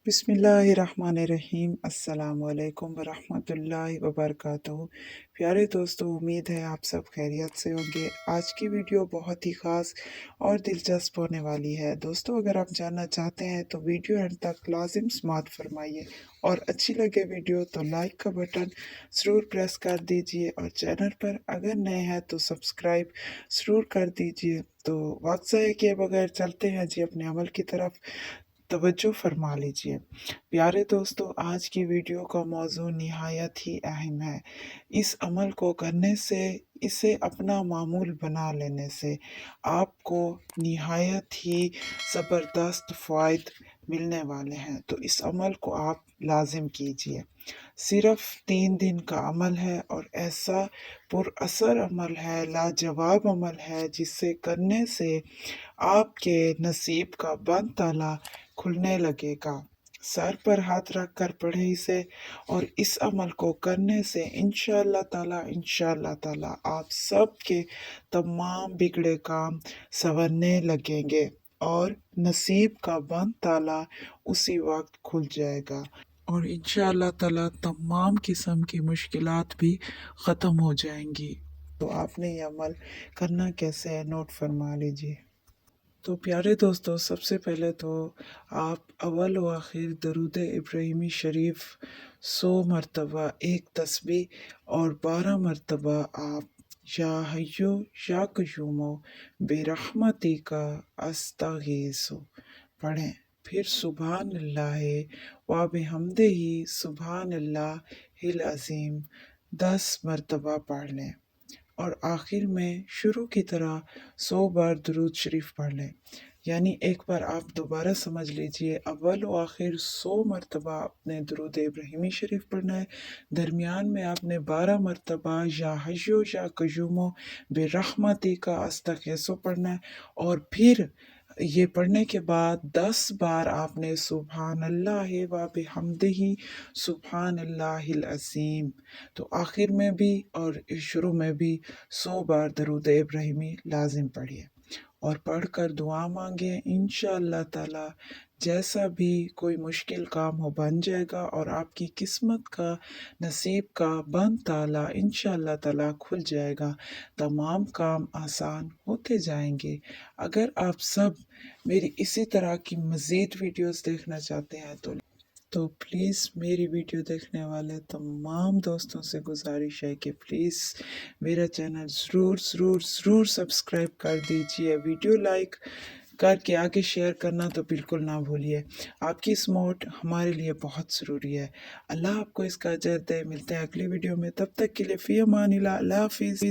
बिस्मिल्लाहिर्रहमानिर्रहीम। अस्सलाम वालेकुम वरहमतुल्लाहि वबरकातुहू। प्यारे दोस्तों, उम्मीद है आप सब खैरियत से होंगे। आज की वीडियो बहुत ही ख़ास और दिलचस्प होने वाली है। दोस्तों, अगर आप जानना चाहते हैं तो वीडियो एंड तक लाजिम समाअत फरमाइए और अच्छी लगे वीडियो तो लाइक का बटन ज़रूर प्रेस कर दीजिए और चैनल पर अगर नए हैं तो सब्सक्राइब ज़रूर कर दीजिए। तो वक्त ज़ाया किए बगैर चलते हैं जी अपने अमल की तरफ, तवज्जो फरमा लीजिए। प्यारे दोस्तों, आज की वीडियो का मौजू निहायत ही अहम है। इस अमल को करने से, इसे अपना मामूल बना लेने से आपको निहायत ही ज़बरदस्त फ़ायदे मिलने वाले हैं। तो इस अमल को आप लाजिम कीजिए। सिर्फ 3 दिन का अमल है और ऐसा पुरअसर अमल है, लाजवाब अमल है, जिसे करने से आपके नसीब का बंद ताला खुलने लगेगा। सर पर हाथ रख कर पढ़े इसे और इस अमल को करने से इंशाअल्लाह ताला आप सबके तमाम बिगड़े काम संवरने लगेंगे और नसीब का बंद ताला उसी वक्त खुल जाएगा और इंशाअल्लाह ताला तमाम किस्म की मुश्किलात भी ख़त्म हो जाएंगी। तो आपने ये अमल करना कैसे है, नोट फरमा लीजिए। तो प्यारे दोस्तों, सबसे पहले तो आप अव्वल व आखिर दरूद इब्राहिमी शरीफ 100 मरतबा एक तस्बीह और 12 मरतबा आप या हय्यो या कयूमो बेरहमती का अस्तगीसो पढ़ें। फिर सुबहान अल्लाह व बिहम्दिही सुबहान अल्लाहिल अज़ीम 10 मरतबा पढ़ लें और आखिर में शुरू की तरह 100 बार दुरूद शरीफ पढ़ लें। यानी एक बार आप दोबारा समझ लीजिए, अव्वल व आखिर 100 मरतबा आपने दुरूद इब्राहिमी शरीफ पढ़ना है, दरमियान में आपने 12 मरतबा या हय्यो या कयूमो बेरहमती का अस्तगीसो पढ़ना है और फिर ये पढ़ने के बाद 10 बार आपने सुबहान अल्लाह व बिहम्दिही सुबहान अल्लाहिल अज़ीम, तो आखिर में भी और शुरू में भी 100 बार दरूद इब्राहिमी लाजिम पढ़िए और पढ़कर दुआ मांगे। इंशाअल्लाह ताला जैसा भी कोई मुश्किल काम हो बन जाएगा और आपकी किस्मत का, नसीब का बंद ताला इंशाअल्लाह ताला खुल जाएगा। तमाम काम आसान होते जाएंगे। अगर आप सब मेरी इसी तरह की मज़ीद वीडियोस देखना चाहते हैं तो प्लीज़ मेरी वीडियो देखने वाले तमाम दोस्तों से गुजारिश है कि प्लीज़ मेरा चैनल ज़रूर ज़रूर ज़रूर सब्सक्राइब कर दीजिए। वीडियो लाइक करके आगे शेयर करना तो बिल्कुल ना भूलिए। आपकी सपोर्ट हमारे लिए बहुत ज़रूरी है। अल्लाह आपको इसका अजर दे। मिलते हैं अगली वीडियो में, तब तक के लिए फ़ी अमानिल्लाह। अल्लाह हाफ़िज़।